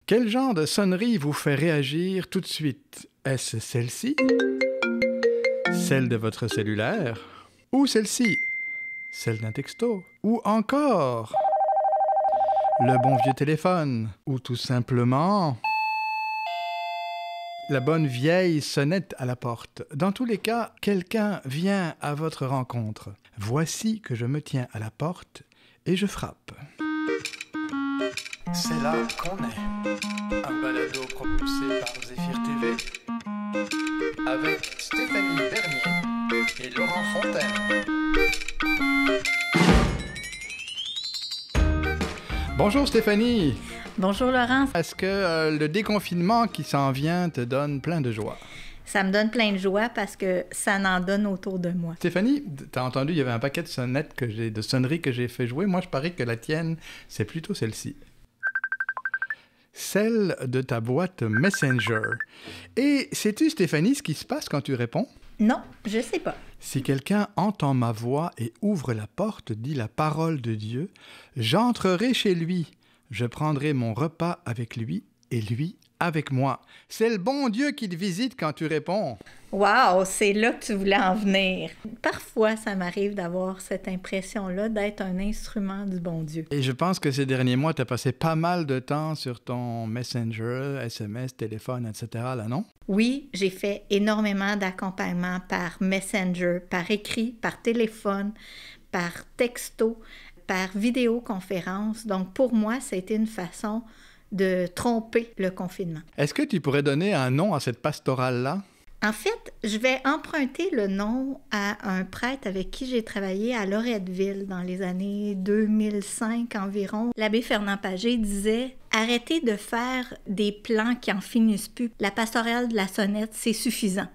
Quel genre de sonnerie vous fait réagir tout de suite? Est-ce celle-ci? Celle de votre cellulaire? Ou celle-ci? Celle d'un texto? Ou encore le bon vieux téléphone? Ou tout simplement la bonne vieille sonnette à la porte? Dans tous les cas, quelqu'un vient à votre rencontre. Voici que je me tiens à la porte et je frappe. C'est là qu'on est. Un balado propulsé par Zéphyr TV avec Stéphanie Bernier et Laurent Fontaine. Bonjour Stéphanie. Bonjour Laurent. Est-ce que le déconfinement qui s'en vient te donne plein de joie? Ça me donne plein de joie parce que ça n'en donne autour de moi. Stéphanie, t'as entendu, il y avait un paquet de sonnettes de sonneries que j'ai fait jouer. Moi, je parie que la tienne, c'est plutôt celle-ci. Celle de ta boîte Messenger. Et sais-tu, Stéphanie, ce qui se passe quand tu réponds? Non, je sais pas. Si quelqu'un entend ma voix et ouvre la porte, dit la parole de Dieu, j'entrerai chez lui, je prendrai mon repas avec lui et lui avec moi. C'est le bon Dieu qui te visite quand tu réponds. Wow, c'est là que tu voulais en venir. Parfois, ça m'arrive d'avoir cette impression-là d'être un instrument du bon Dieu. Et je pense que ces derniers mois, tu as passé pas mal de temps sur ton Messenger, SMS, téléphone, etc., là, non? Oui, j'ai fait énormément d'accompagnement par Messenger, par écrit, par téléphone, par texto, par vidéoconférence. Donc, pour moi, ça a été une façon de tromper le confinement. Est-ce que tu pourrais donner un nom à cette pastorale-là? En fait, je vais emprunter le nom à un prêtre avec qui j'ai travaillé à Loretteville dans les années 2005 environ. L'abbé Fernand Pagé disait « Arrêtez de faire des plans qui en finissent plus. La pastorale de la sonnette, c'est suffisant.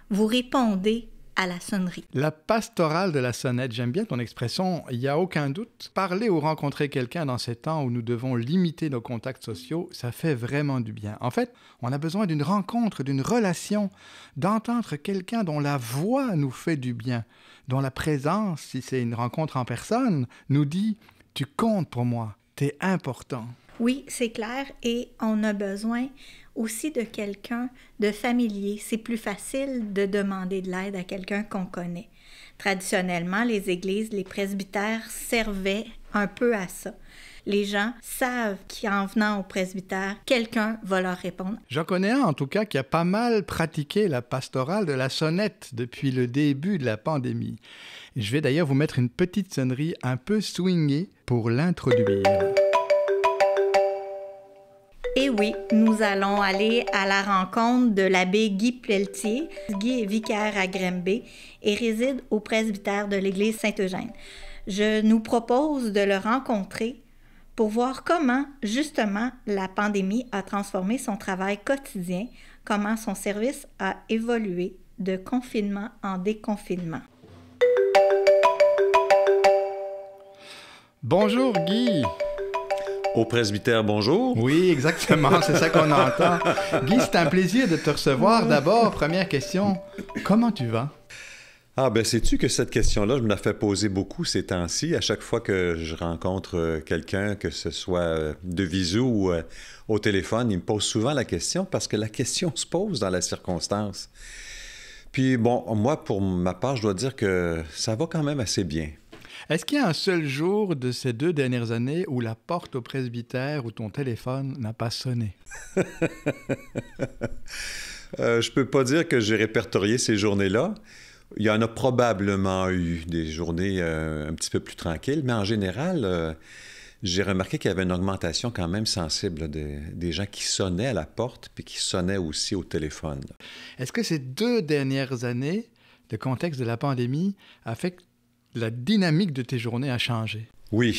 Vous répondez à la sonnerie. » La pastorale de la sonnette, j'aime bien ton expression, il n'y a aucun doute. Parler ou rencontrer quelqu'un dans ces temps où nous devons limiter nos contacts sociaux, ça fait vraiment du bien. En fait, on a besoin d'une rencontre, d'une relation, d'entendre quelqu'un dont la voix nous fait du bien, dont la présence, si c'est une rencontre en personne, nous dit « Tu comptes pour moi, t'es important ». Oui, c'est clair, et on a besoin aussi de quelqu'un de familier. C'est plus facile de demander de l'aide à quelqu'un qu'on connaît. Traditionnellement, les églises, les presbytères servaient un peu à ça. Les gens savent qu'en venant au presbytère, quelqu'un va leur répondre. J'en connais un, en tout cas, qui a pas mal pratiqué la pastorale de la sonnette depuis le début de la pandémie. Je vais d'ailleurs vous mettre une petite sonnerie un peu swingée pour l'introduire. Et oui, nous allons aller à la rencontre de l'abbé Guy Pelletier. Guy est vicaire à Granby et réside au presbytère de l'église Saint-Eugène. Je nous propose de le rencontrer pour voir comment, justement, la pandémie a transformé son travail quotidien, comment son service a évolué de confinement en déconfinement. Bonjour Guy! Au presbytère, bonjour. Oui, exactement, c'est ça qu'on entend. Guy, c'est un plaisir de te recevoir. D'abord, première question, comment tu vas? Ah ben, sais-tu que cette question-là, je me la fais poser beaucoup ces temps-ci. À chaque fois que je rencontre quelqu'un, que ce soit de visu ou au téléphone, il me pose souvent la question parce que la question se pose dans la circonstance. Puis bon, moi, pour ma part, je dois dire que ça va quand même assez bien. Est-ce qu'il y a un seul jour de ces 2 dernières années où la porte au presbytère ou ton téléphone n'a pas sonné? Je peux pas dire que j'ai répertorié ces journées-là. Il y en a probablement eu des journées un petit peu plus tranquilles, mais en général, j'ai remarqué qu'il y avait une augmentation quand même sensible là, des gens qui sonnaient à la porte puis qui sonnaient aussi au téléphone. Est-ce que ces 2 dernières années, le contexte de la pandémie, a fait que la dynamique de tes journées a changé? Oui,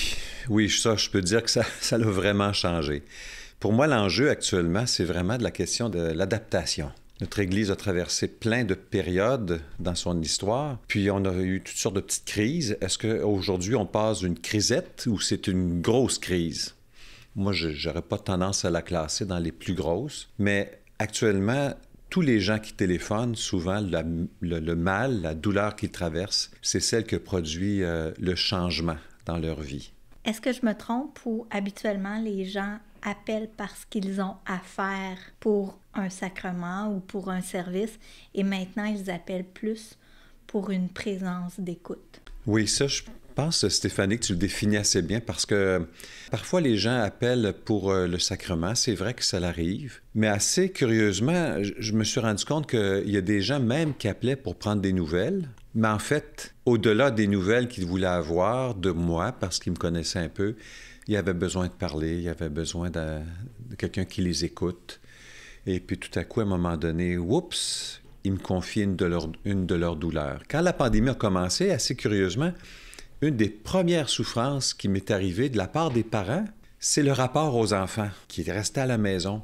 ça, je peux dire que ça a vraiment changé. Pour moi, l'enjeu actuellement, c'est vraiment de la question de l'adaptation. Notre Église a traversé plein de périodes dans son histoire, puis on a eu toutes sortes de petites crises. Est-ce qu'aujourd'hui, on passe d'une crisette ou c'est une grosse crise? Moi, je n'aurais pas tendance à la classer dans les plus grosses, mais actuellement, tous les gens qui téléphonent, souvent, le mal, la douleur qu'ils traversent, c'est celle que produit le changement dans leur vie. Est-ce que je me trompe ou habituellement les gens appellent parce qu'ils ont affaire pour un sacrement ou pour un service, et maintenant ils appellent plus pour une présence d'écoute. Oui, ça, je pense, Stéphanie, que tu le définis assez bien parce que parfois les gens appellent pour le sacrement. C'est vrai que ça l'arrive. Mais assez curieusement, je me suis rendu compte qu'il y a des gens même qui appelaient pour prendre des nouvelles. Mais en fait, au-delà des nouvelles qu'ils voulaient avoir de moi, parce qu'ils me connaissaient un peu, ils avaient besoin de parler, ils avaient besoin de quelqu'un qui les écoute. Et puis tout à coup, à un moment donné, oups, ils me confient une de leurs douleurs. Quand la pandémie a commencé, assez curieusement, une des premières souffrances qui m'est arrivée de la part des parents, c'est le rapport aux enfants qui restaient à la maison.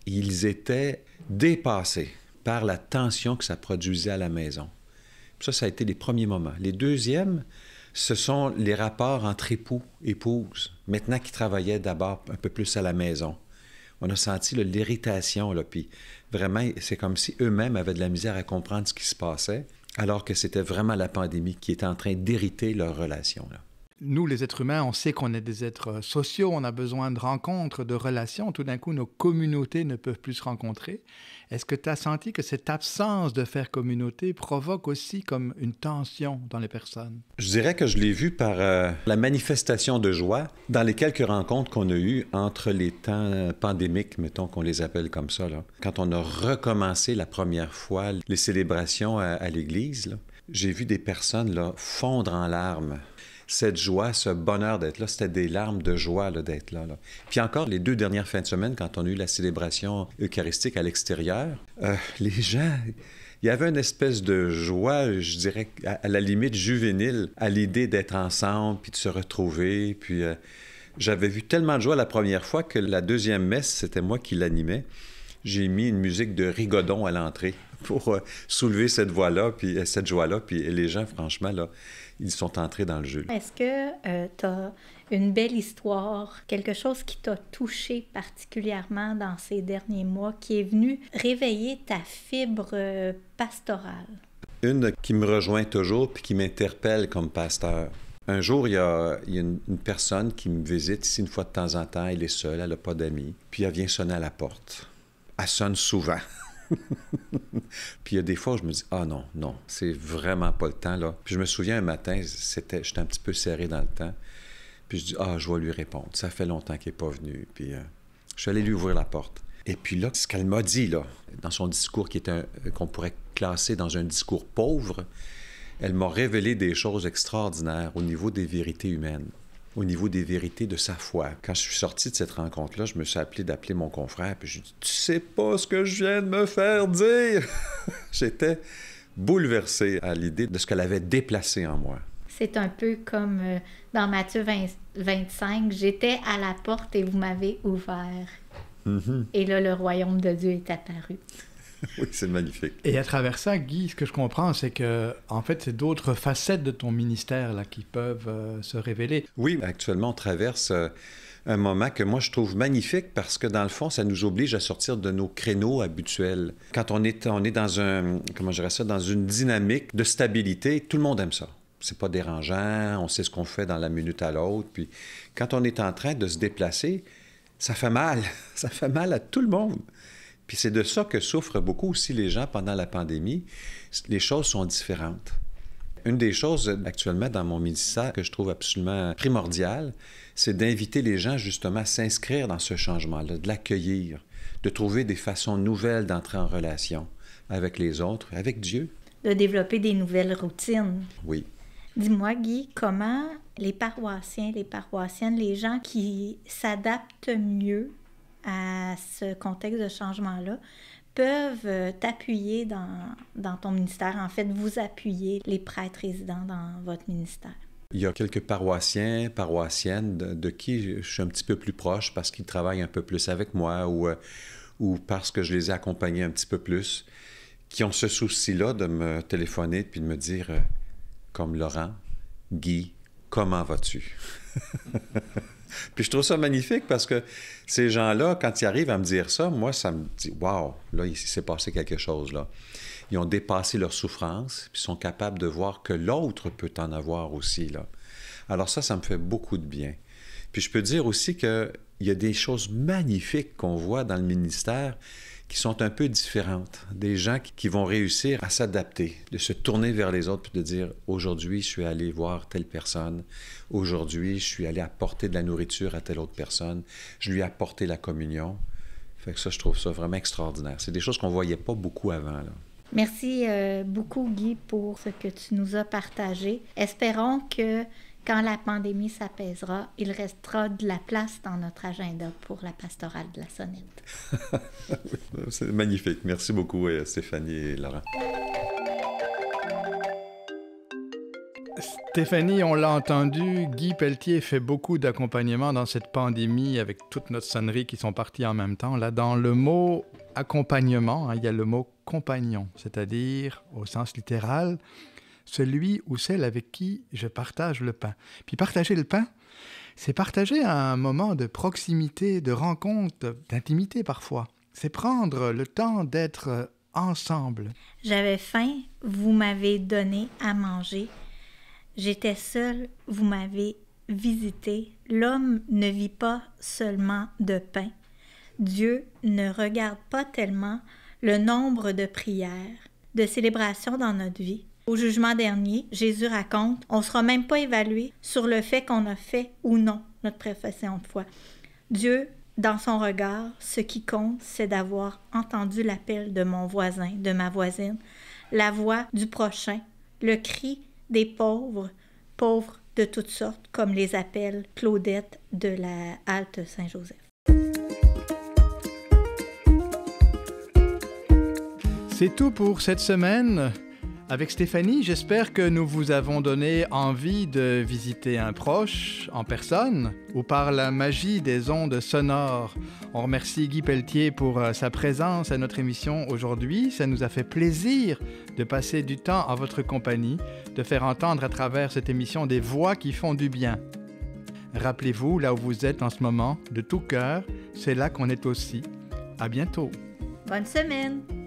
Ils étaient dépassés par la tension que ça produisait à la maison. Ça a été les premiers moments. Les deuxièmes, ce sont les rapports entre époux, épouses, maintenant qu'ils travaillaient d'abord un peu plus à la maison. On a senti l'irritation, puis vraiment, c'est comme si eux-mêmes avaient de la misère à comprendre ce qui se passait, alors que c'était vraiment la pandémie qui était en train d'hériter leurs relations. Là. Nous, les êtres humains, on sait qu'on est des êtres sociaux, on a besoin de rencontres, de relations. Tout d'un coup, nos communautés ne peuvent plus se rencontrer. Est-ce que tu as senti que cette absence de faire communauté provoque aussi comme une tension dans les personnes? Je dirais que je l'ai vu par la manifestation de joie dans les quelques rencontres qu'on a eues entre les temps pandémiques, mettons qu'on les appelle comme ça. Là. Quand on a recommencé la première fois les célébrations à l'église, là, j'ai vu des personnes là, fondre en larmes. Cette joie, ce bonheur d'être là, c'était des larmes de joie là, d'être là, là. Puis encore, les 2 dernières fins de semaine, quand on a eu la célébration eucharistique à l'extérieur, les gens, il y avait une espèce de joie, je dirais, à la limite juvénile, à l'idée d'être ensemble, puis de se retrouver. Puis j'avais vu tellement de joie la première fois que la deuxième messe, c'était moi qui l'animais. J'ai mis une musique de rigodon à l'entrée pour soulever cette voix-là, puis cette joie-là. Puis les gens, franchement, là, ils sont entrés dans le jeu. Est-ce que tu as une belle histoire, quelque chose qui t'a touché particulièrement dans ces derniers mois, qui est venu réveiller ta fibre pastorale? Une qui me rejoint toujours puis qui m'interpelle comme pasteur. Un jour, il y a une personne qui me visite ici une fois de temps en temps. Elle est seule, elle n'a pas d'amis. Puis elle vient sonner à la porte. Elle sonne souvent. Puis il y a des fois où je me dis « Ah non, c'est vraiment pas le temps, là. » Puis je me souviens un matin, j'étais un petit peu serré dans le temps. Puis je dis « Ah, je vais lui répondre. Ça fait longtemps qu'il n'est pas venu. » Puis je suis allé lui ouvrir la porte. Et puis là, ce qu'elle m'a dit, là, dans son discours qu'on pourrait classer dans un discours pauvre, elle m'a révélé des choses extraordinaires au niveau des vérités humaines, au niveau des vérités de sa foi. Quand je suis sorti de cette rencontre-là, je me suis appelé d'appeler mon confrère, puis je lui ai dit « Tu sais pas ce que je viens de me faire dire! » J'étais bouleversé à l'idée de ce qu'elle avait déplacé en moi. C'est un peu comme dans Matthieu 25, « J'étais à la porte et vous m'avez ouvert. » Et là, le royaume de Dieu est apparu. Oui, c'est magnifique. Et à travers ça, Guy, ce que je comprends, c'est que, en fait, c'est d'autres facettes de ton ministère là, qui peuvent se révéler. Oui, actuellement, on traverse un moment que moi, je trouve magnifique parce que, dans le fond, ça nous oblige à sortir de nos créneaux habituels. Quand on est dans dans une dynamique de stabilité, tout le monde aime ça. C'est pas dérangeant, on sait ce qu'on fait dans la minute à l'autre. Puis quand on est en train de se déplacer, ça fait mal. Ça fait mal à tout le monde. Puis c'est de ça que souffrent beaucoup aussi les gens pendant la pandémie. Les choses sont différentes. Une des choses actuellement dans mon ministère que je trouve absolument primordiale, c'est d'inviter les gens justement à s'inscrire dans ce changement-là, de l'accueillir, de trouver des façons nouvelles d'entrer en relation avec les autres, avec Dieu. De développer des nouvelles routines. Oui. Dis-moi, Guy, comment les paroissiens, les paroissiennes, les gens qui s'adaptent mieux à ce contexte de changement-là, peuvent t'appuyer dans ton ministère, en fait, vous appuyer, les prêtres résidents dans votre ministère? Il y a quelques paroissiens, paroissiennes de qui je suis un petit peu plus proche parce qu'ils travaillent un peu plus avec moi ou parce que je les ai accompagnés un petit peu plus, qui ont ce souci-là de me téléphoner puis de me dire, comme Laurent, Guy, comment vas-tu? Puis je trouve ça magnifique parce que ces gens-là, quand ils arrivent à me dire ça, moi, ça me dit « Wow, là, il s'est passé quelque chose, là. » Ils ont dépassé leur souffrance, puis sont capables de voir que l'autre peut en avoir aussi, là. Alors ça me fait beaucoup de bien. Puis je peux dire aussi qu'il Il y a des choses magnifiques qu'on voit dans le ministère qui sont un peu différentes. Des gens qui vont réussir à s'adapter, de se tourner vers les autres puis de dire « Aujourd'hui, je suis allé voir telle personne. Aujourd'hui, je suis allé apporter de la nourriture à telle autre personne. Je lui ai apporté la communion. » Fait que ça, je trouve ça vraiment extraordinaire. C'est des choses qu'on ne voyait pas beaucoup avant, là. Merci beaucoup, Guy, pour ce que tu nous as partagé. Espérons que quand la pandémie s'apaisera, il restera de la place dans notre agenda pour la pastorale de la Sonnette. C'est magnifique. Merci beaucoup, Stéphanie et Laurent. Stéphanie, on l'a entendu, Guy Pelletier fait beaucoup d'accompagnement dans cette pandémie avec toute notre sonnerie qui sont parties en même temps. Là, dans le mot accompagnement, il y a le mot compagnon, c'est-à-dire, au sens littéral, celui ou celle avec qui je partage le pain. Puis partager le pain, c'est partager un moment de proximité, de rencontre, d'intimité parfois. C'est prendre le temps d'être ensemble. J'avais faim, vous m'avez donné à manger. J'étais seule, vous m'avez visité. L'homme ne vit pas seulement de pain. Dieu ne regarde pas tellement le nombre de prières, de célébrations dans notre vie. Au jugement dernier, Jésus raconte, on ne sera même pas évalué sur le fait qu'on a fait ou non notre profession de foi. Dieu, dans son regard, ce qui compte, c'est d'avoir entendu l'appel de mon voisin, de ma voisine, la voix du prochain, le cri des pauvres, pauvres de toutes sortes, comme les appelle Claudette de la Halte Saint-Joseph. C'est tout pour cette semaine. Avec Stéphanie, j'espère que nous vous avons donné envie de visiter un proche en personne ou par la magie des ondes sonores. On remercie Guy Pelletier pour sa présence à notre émission aujourd'hui. Ça nous a fait plaisir de passer du temps en votre compagnie, de faire entendre à travers cette émission des voix qui font du bien. Rappelez-vous, là où vous êtes en ce moment, de tout cœur, c'est là qu'on est aussi. À bientôt. Bonne semaine!